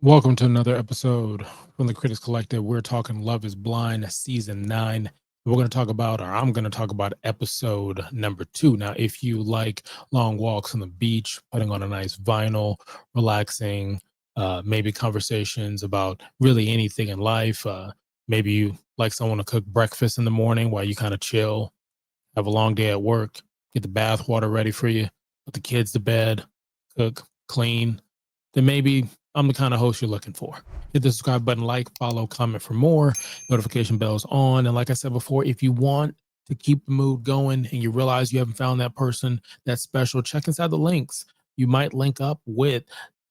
Welcome to another episode from the Critics Collective. We're talking Love is Blind, season 9. We're going to talk about, or I'm going to talk about episode number 2. Now, if you like long walks on the beach, putting on a nice vinyl, relaxing, maybe conversations about really anything in life, maybe you like someone to cook breakfast in the morning while you kind of chill, have a long day at work, get the bath water ready for you, put the kids to bed, cook, clean, then maybe I'm the kind of host you're looking for. Hit the subscribe button, like, follow, comment for more, notification bells on. And like I said before, if you want to keep the mood going and you realize you haven't found that person that's special, check inside the links. You might link up with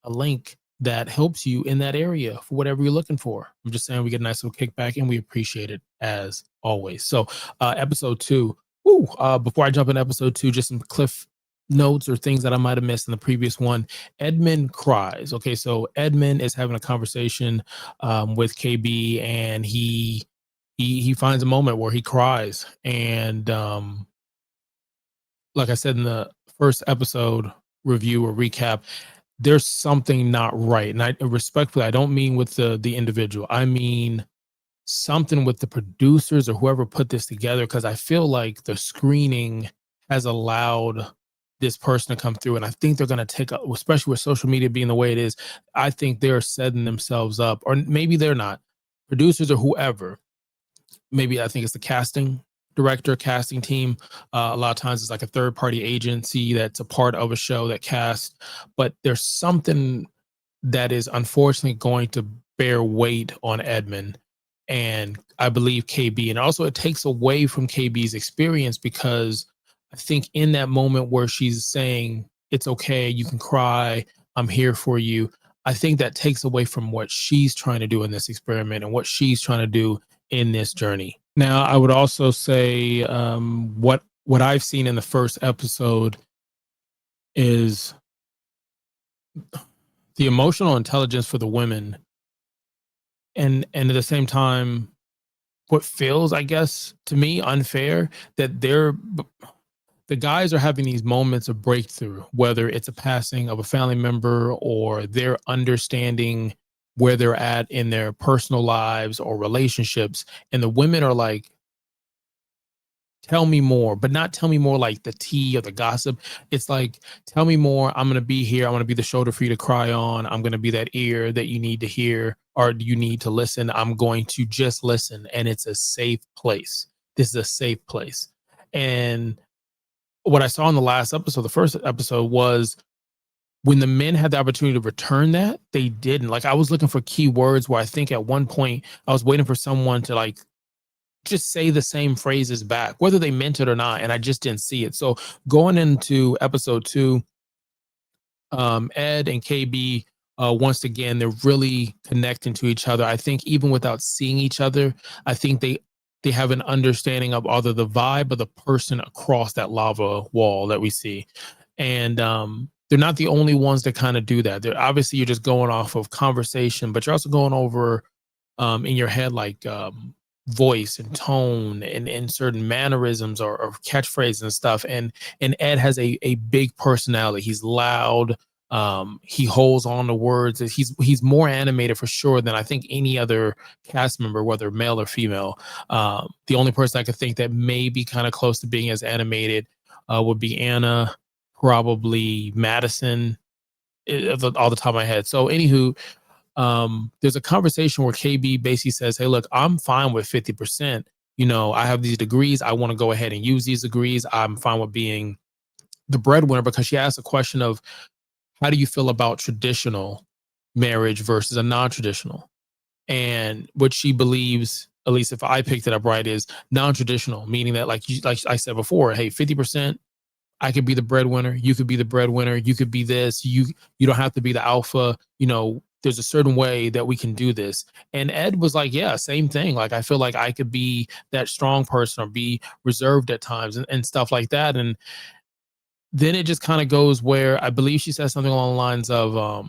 a link that helps you in that area for whatever you're looking for. I'm just saying we get a nice little kickback and we appreciate it as always. So episode 2. Before I jump in episode 2, just some cliff notes or things that I might have missed in the previous one. Edmund cries. Okay, so Edmund is having a conversation with KB, and he finds a moment where he cries. And like I said in the first episode review or recap, there's something not right. And I respectfully, I don't mean with the individual. I mean something with the producers or whoever put this together, because I feel like the screening has allowed this person to come through, and I think they're going to take up, especially with social media being the way it is, I think they're setting themselves up, or maybe they're not, producers or whoever. Maybe I think it's the casting director, casting team. A lot of times it's like a third party agency that's a part of a show that casts, but there's something that is unfortunately going to bear weight on Edmund and I believe KB. And also it takes away from KB's experience, because I think in that moment where she's saying, it's okay, you can cry, I'm here for you, I think that takes away from what she's trying to do in this experiment and what she's trying to do in this journey. Now, I would also say what I've seen in the first episode is the emotional intelligence for the women, and at the same time, what feels, I guess, to me unfair, that the guys are having these moments of breakthrough, whether it's a passing of a family member or they're understanding where they're at in their personal lives or relationships, and the women are like, tell me more, but not tell me more like the tea or the gossip. It's like, tell me more. I'm going to be here. I want to be the shoulder for you to cry on. I'm going to be that ear that you need to hear or you need to listen. I'm going to just listen. And it's a safe place. This is a safe place. And what I saw in the last episode, the first episode, was when the men had the opportunity to return that, they didn't. Like, I was looking for key words where I think at one point I was waiting for someone to like just say the same phrases back, whether they meant it or not, and I just didn't see it. So going into episode 2, Ed and KB, once again, they're really connecting to each other. I think even without seeing each other, I think they have an understanding of either the vibe of the person across that lava wall that we see. And they're not the only ones that kind of do that. They're obviously, you're just going off of conversation, but you're also going over in your head, like voice and tone and certain mannerisms or catchphrases and stuff. And Ed has a big personality. He's loud. He holds on to words. He's more animated for sure than I think any other cast member, whether male or female. The only person I could think that may be kind of close to being as animated would be Anna, probably Madison, all the top of my head. So anywho, there's a conversation where KB basically says, hey, look, I'm fine with 50%. You know, I have these degrees. I want to go ahead and use these degrees. I'm fine with being the breadwinner, because she asked a question of, how do you feel about traditional marriage versus a non-traditional? And what she believes, at least if I picked it up right, is non-traditional, meaning that like I said before, hey, 50%, I could be the breadwinner. You could be the breadwinner. You could be this. You don't have to be the alpha. You know, there's a certain way that we can do this. And Ed was like, yeah, same thing. Like, I feel like I could be that strong person or be reserved at times and stuff like that. And then it just kind of goes where I believe she says something along the lines of,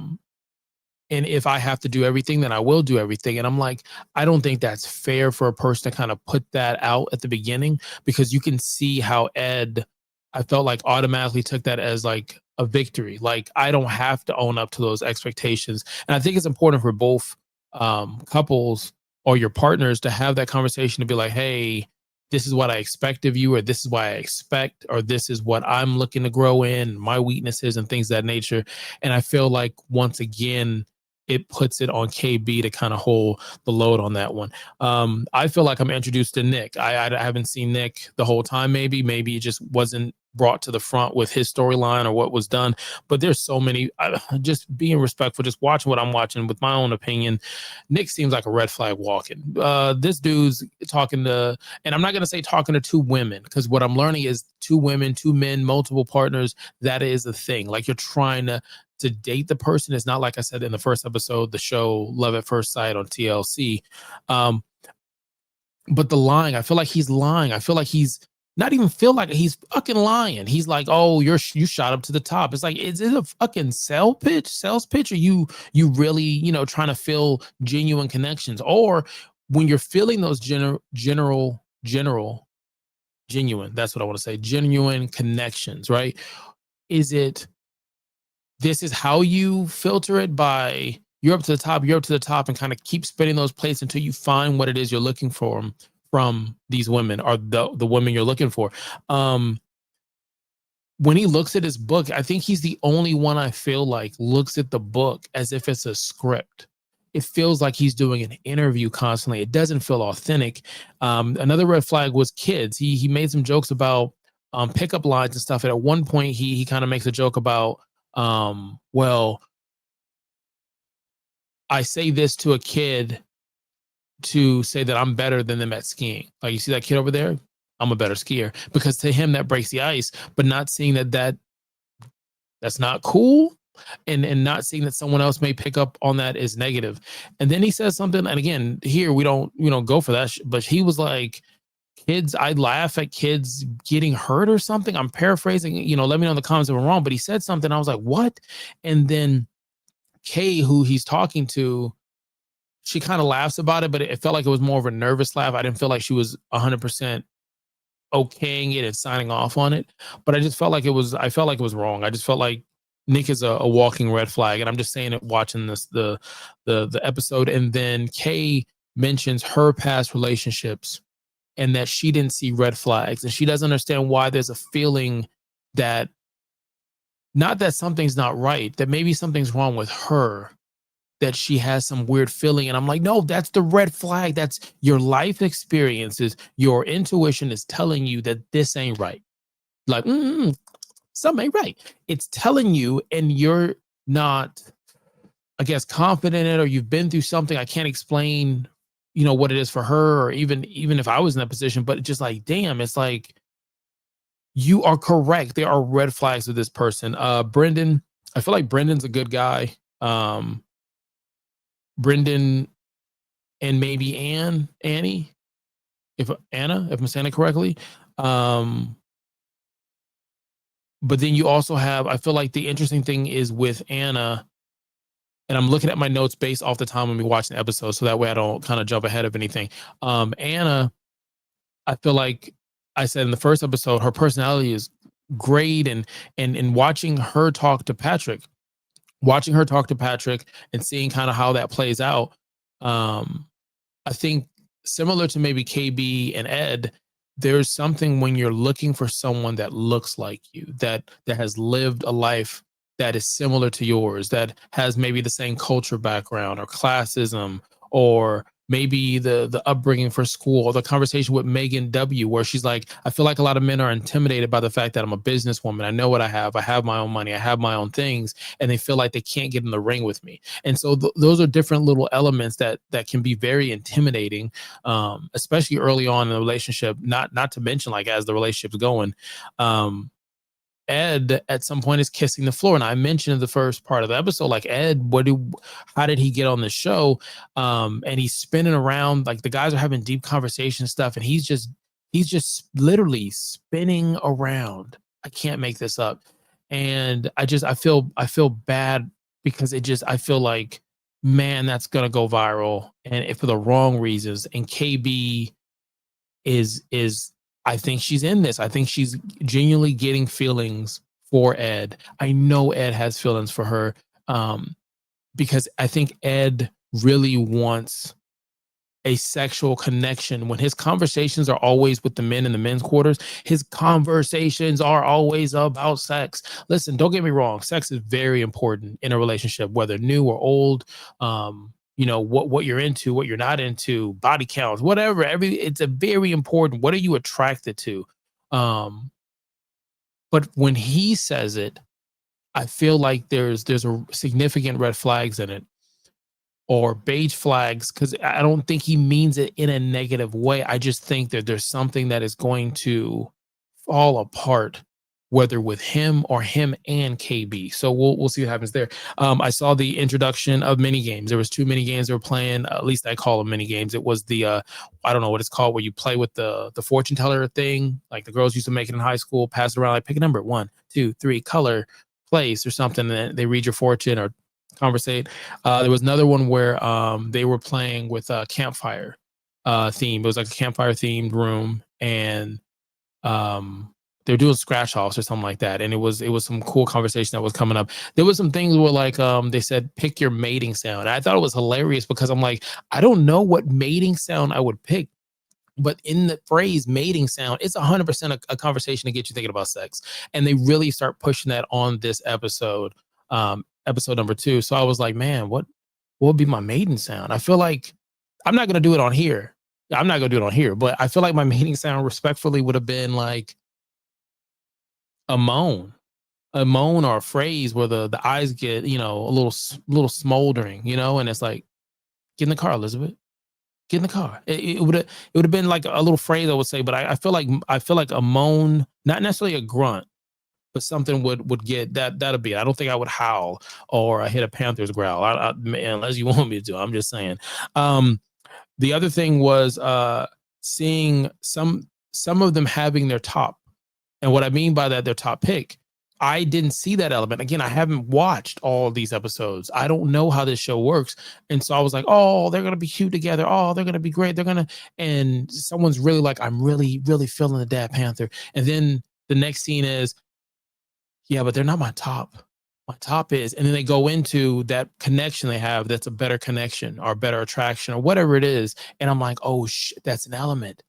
and if I have to do everything, then I will do everything. And I'm like, I don't think that's fair for a person to kind of put that out at the beginning, because you can see how Ed, I felt like, automatically took that as like a victory. Like, I don't have to own up to those expectations. And I think it's important for both couples or your partners to have that conversation to be like, hey, this is what I expect of you, or this is what I expect, or this is what I'm looking to grow in, my weaknesses and things of that nature. And I feel like once again, it puts it on KB to kind of hold the load on that one. I feel like I'm introduced to Nick. I haven't seen Nick the whole time. Maybe it just wasn't brought to the front with his storyline or what was done. But there's so many. Just being respectful, just watching what I'm watching with my own opinion. Nick seems like a red flag walking. This dude's talking to, and I'm not gonna say talking to two women, because what I'm learning is two women, two men, multiple partners. That is a thing. Like, you're trying to date the person. It's not like I said in the first episode, the show Love at First Sight on TLC. But the lying, I feel like he's lying. I feel like he's not even feel like he's fucking lying. He's like, oh, you shot up to the top. It's like, is it a fucking sales pitch? Or you really, trying to feel genuine connections? Or when you're feeling those genuine, that's what I want to say, genuine connections, right? Is it, this is how you filter it by you're up to the top, and kind of keep spinning those plates until you find what it is you're looking for from these women, or the women you're looking for. When he looks at his book, I think he's the only one I feel like looks at the book as if it's a script. It feels like he's doing an interview constantly. It doesn't feel authentic. Another red flag was kids. He made some jokes about pickup lines and stuff. And at one point, he kind of makes a joke about, well, I say this to a kid to say that I'm better than them at skiing. Like, you see that kid over there? I'm a better skier, because to him that breaks the ice, but not seeing that's not cool, and not seeing that someone else may pick up on that is negative. And then he says something, and again, here we don't go for that, but he was like, kids, I laugh at kids getting hurt or something. I'm paraphrasing, let me know in the comments if I'm wrong, but he said something. I was like, what? And then Kay, who he's talking to, she kind of laughs about it, but it felt like it was more of a nervous laugh. I didn't feel like she was 100% okaying it and signing off on it, but I felt like it was wrong. I just felt like Nick is a walking red flag, and I'm just saying it watching the episode. And then Kay mentions her past relationships and that she didn't see red flags, and she doesn't understand why there's a feeling that, not that something's not right, that maybe something's wrong with her, that she has some weird feeling. And I'm like, no, that's the red flag. That's your life experiences. Your intuition is telling you that this ain't right. Like, something ain't right. It's telling you, and you're not, I guess, confident in it, or you've been through something. I can't explain, what it is for her, or even if I was in that position, but it's just like, damn, it's like, you are correct. There are red flags with this person. Brendan, I feel like Brendan's a good guy. Brendan and maybe Annie, if I'm saying it correctly. But then you also have, I feel like the interesting thing is with Anna, and I'm looking at my notes based off the time when we watch the episode, so that way I don't kind of jump ahead of anything. Anna, I feel like I said in the first episode, her personality is great, and watching her talk to Patrick, and seeing kind of how that plays out. I think similar to maybe KB and Ed, there's something when you're looking for someone that looks like you, that has lived a life that is similar to yours, that has maybe the same culture background or classism, or maybe the upbringing for school, or the conversation with Megan W, where she's like, I feel like a lot of men are intimidated by the fact that I'm a businesswoman. I know what I have my own money, I have my own things, and they feel like they can't get in the ring with me. And so those are different little elements that can be very intimidating, especially early on in the relationship, not to mention like as the relationship's going. Ed at some point is kissing the floor, and I mentioned in the first part of the episode, like, Ed, how did he get on the show? And he's spinning around, like the guys are having deep conversation stuff, and he's just literally spinning around. I can't make this up. And I feel bad, because I feel like, man, that's gonna go viral, and for the wrong reasons. And KB is I think she's in this. I think she's genuinely getting feelings for Ed. I know Ed has feelings for her, because I think Ed really wants a sexual connection. When his conversations are always with the men in the men's quarters, his conversations are always about sex. Listen, don't get me wrong, sex is very important in a relationship, whether new or old. What you're into, what you're not into, body counts, whatever. It's a very important. What are you attracted to? But when he says it, I feel like there's a significant red flags in it, or beige flags, because I don't think he means it in a negative way. I just think that there's something that is going to fall apart, whether with him or him and KB. So we'll see what happens there. I saw the introduction of mini games. There was 2 mini games they were playing. At least I call them mini games. It was the I don't know what it's called, where you play with the fortune teller thing, like the girls used to make it in high school, pass it around, like pick a number, 1, 2, 3, color, place, or something, and they read your fortune or conversate. There was another one where they were playing with a campfire theme. It was like a campfire themed room, and they were doing scratch offs or something like that. And it was some cool conversation that was coming up. There was some things where like they said pick your mating sound. I thought it was hilarious because I'm like, I don't know what mating sound I would pick. But in the phrase mating sound, it's 100% a conversation to get you thinking about sex. And they really start pushing that on this episode, episode number 2. So I was like, man, what would be my mating sound? I feel like I'm not going to do it on here. I'm not going to do it on here, but I feel like my mating sound respectfully would have been like a moan, or a phrase where the eyes get, a little smoldering, and it's like, get in the car, Elizabeth. Get in the car. It would have been like a little phrase I would say, but I feel like a moan, not necessarily a grunt, but something would get that. That'll be it. I don't think I would howl or hit a panther's growl. Unless you want me to. I'm just saying. The other thing was seeing some of them having their top, and what I mean by that, their top pick. I didn't see that element. Again, I haven't watched all of these episodes. I don't know how this show works. And so I was like, oh, they're going to be cute together. Oh, they're going to be great. And someone's really like, I'm really, really feeling the Dad Panther. And then the next scene is, yeah, but they're not my top. My top is, and then they go into that connection they have that's a better connection or better attraction or whatever it is. And I'm like, oh, that's an element.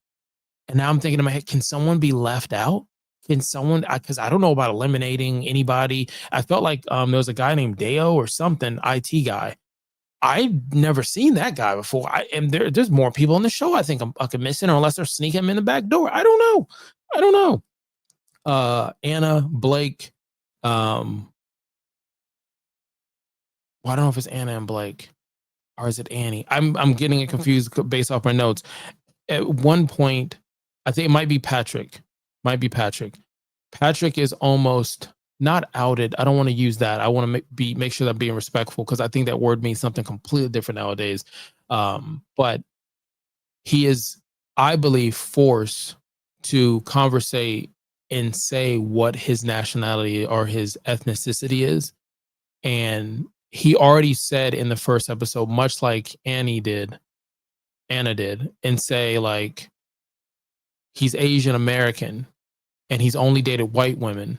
And now I'm thinking in my head, can someone be left out? Can someone, because I don't know about eliminating anybody. I felt like there was a guy named Deo or something, IT guy. I've never seen that guy before. And there's more people in the show I think I'm missing, or unless they're sneaking him in the back door. I don't know. Anna, Blake. Well, I don't know if it's Anna and Blake, or is it Annie? I'm getting it confused based off my notes. At one point, I think it might be Patrick. Patrick is almost not outed. I don't want to use that. I want to make sure that I'm being respectful, because I think that word means something completely different nowadays. But he is, I believe, forced to conversate and say what his nationality or his ethnicity is. And he already said in the first episode, much like Anna did, and say like, he's Asian American and he's only dated white women,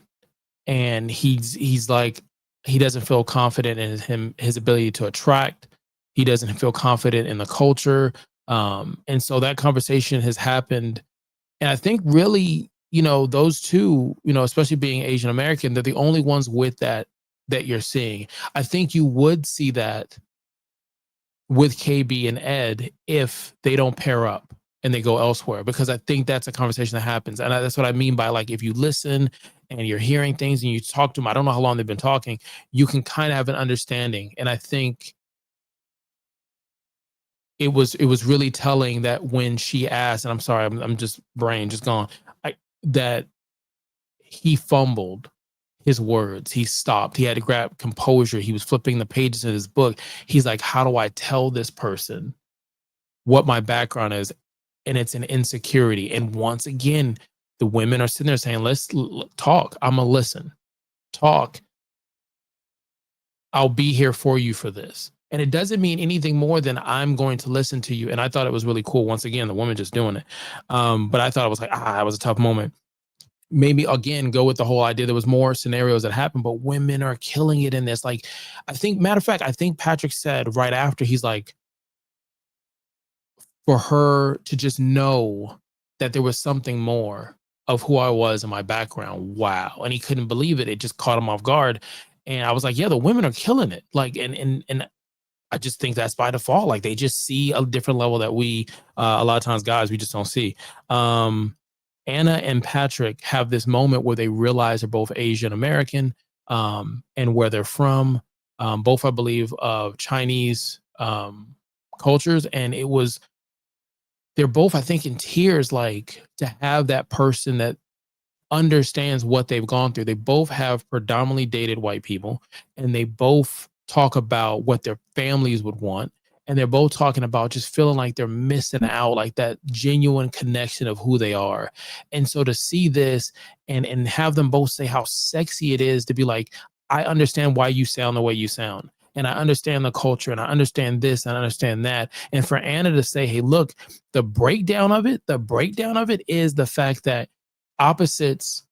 and he's like, he doesn't feel confident in his ability to attract. He doesn't feel confident in the culture. And so that conversation has happened. And I think really, those two, especially being Asian American, they're the only ones with that you're seeing. I think you would see that with KB and Ed if they don't pair up and they go elsewhere, because I think that's a conversation that happens. And that's what I mean by, like, if you listen and you're hearing things and you talk to them, I don't know how long they've been talking, you can kind of have an understanding. And I think it was really telling that when she asked, and I'm sorry, I'm just brain just gone, that he fumbled his words. He stopped. He had to grab composure. He was flipping the pages of his book. He's like, how do I tell this person what my background is? And it's an insecurity. And once again, the women are sitting there saying, let's talk. I'm going to listen. Talk. I'll be here for you for this. And it doesn't mean anything more than I'm going to listen to you. And I thought it was really cool. Once again, the woman just doing it. But I thought it was like, it was a tough moment. maybe again go with the whole idea there was more scenarios that happened, but women are killing it in this. Like, I think, matter of fact, I think Patrick said right after, he's like, for her to just know that there was something more of who I was and my background. Wow. And he couldn't believe it. It just caught him off guard. And I was like, yeah, the women are killing it. Like, and I just think that's by default. Like, they just see a different level that we, a lot of times, guys, we just don't see. Anna and Patrick have this moment where they realize they're both Asian American, and where they're from. Both, I believe, of Chinese cultures. And it was, they're both, I think, in tears, like, to have that person that understands what they've gone through. They both have predominantly dated white people, and they both talk about what their families would want. And they're both talking about just feeling like they're missing out, like that genuine connection of who they are. And so to see this and have them both say how sexy it is to be like, I understand why you sound the way you sound. And I understand the culture, and I understand this, and I understand that. And for Anna to say, hey, look, the breakdown of it is the fact that opposites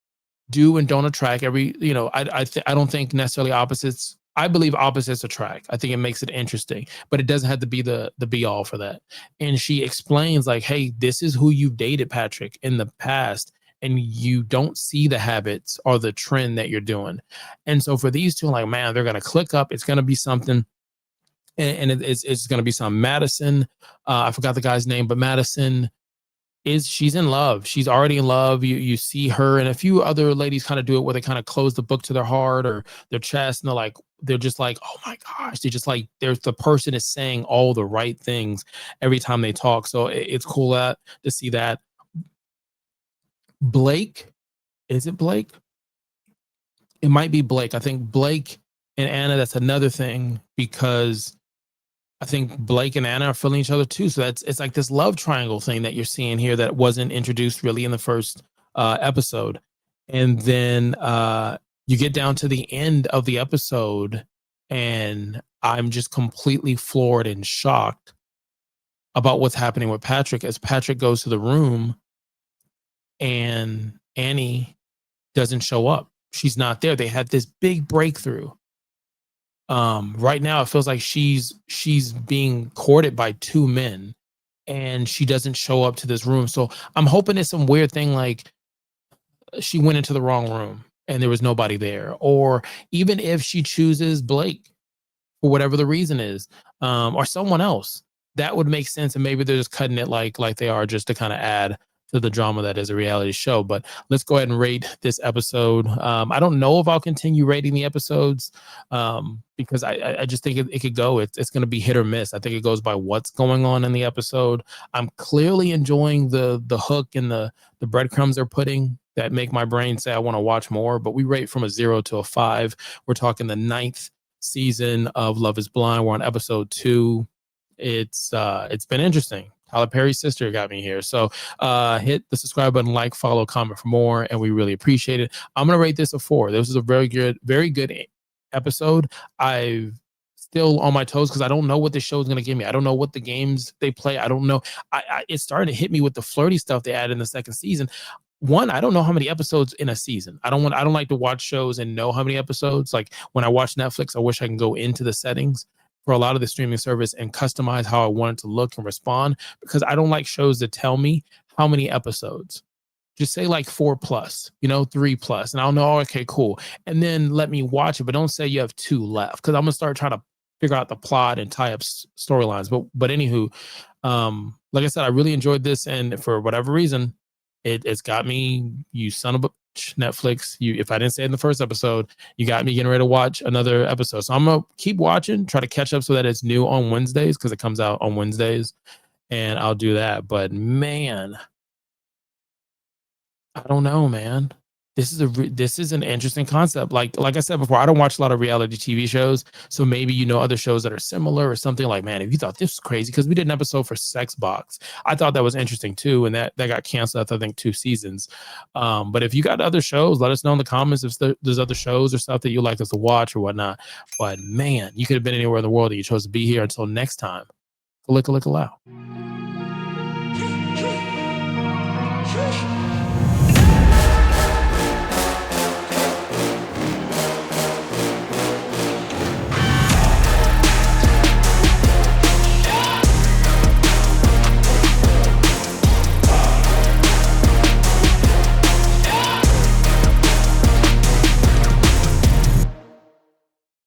do and don't attract. I don't think necessarily opposites. I believe opposites attract. I think it makes it interesting, but it doesn't have to be the be all for that. And she explains like, hey, this is who you dated, Patrick, in the past, and you don't see the habits or the trend that you're doing. And so for these two, like, man, they're gonna click up. It's gonna be something. And it's going to be some Madison. I forgot the guy's name, but Madison she's in love. She's already in love. You see her and a few other ladies kind of do it where they kind of close the book to their heart or their chest, and they're just like, oh my gosh, they're just like, there's the person is saying all the right things every time they talk. So it's cool to see that. Blake, is it Blake? It might be Blake. I think Blake and Anna, that's another thing, because I think Blake and Anna are feeling each other too. So it's like this love triangle thing that you're seeing here that wasn't introduced really in the first episode. And then you get down to the end of the episode, and I'm just completely floored and shocked about what's happening with Patrick as Patrick goes to the room and Annie doesn't show up. She's not there. They had this big breakthrough. Right now it feels like she's being courted by two men, and she doesn't show up to this room. So I'm hoping it's some weird thing like she went into the wrong room and there was nobody there, or even if she chooses Blake for whatever the reason is, or someone else, that would make sense. And maybe they're just cutting it like they are, just to kind of add to the drama that is a reality show. But let's go ahead and rate this episode. I don't know if I'll continue rating the episodes, because I just think it could go. It's going to be hit or miss. I think it goes by what's going on in the episode. I'm clearly enjoying the hook and the breadcrumbs they're putting that make my brain say I want to watch more. But we rate from a 0 to a 5. We're talking the 9th season of Love is Blind. We're on episode 2. It's been interesting. Tyler Perry's sister got me here. So hit the subscribe button, like, follow, comment for more, and we really appreciate it. I'm gonna rate this a 4. This is a very good episode. I've still on my toes because I don't know what the show is gonna give me. I don't know what the games they play. I don't know. It's starting to hit me with the flirty stuff they added in the second season. One, I don't know how many episodes in a season. I don't like to watch shows and know how many episodes. Like when I watch Netflix, I wish I can go into the settings for a lot of the streaming service and customize how I want it to look and respond, because I don't like shows that tell me how many episodes. Just say like 4 plus, 3 plus, and I'll know, oh, okay, cool. And then let me watch it, but don't say you have 2 left, because I'm gonna start trying to figure out the plot and tie up storylines. But anywho, like I said, I really enjoyed this, and for whatever reason, it's got me, you son of a bitch, Netflix. If I didn't say it in the first episode, you got me getting ready to watch another episode. So I'm gonna keep watching, try to catch up so that it's new on Wednesdays, because it comes out on Wednesdays, and I'll do that. But man, I don't know, man. This is an interesting concept. Like I said before, I don't watch a lot of reality TV shows, so maybe other shows that are similar or something. Like, man, if you thought this was crazy, because we did an episode for Sex Box, I thought that was interesting too, and that got canceled after I think 2 seasons. But if you got other shows, let us know in the comments if there's other shows or stuff that you'd like us to watch or whatnot. But man, you could have been anywhere in the world that you chose to be here. Until next time, kalika loud.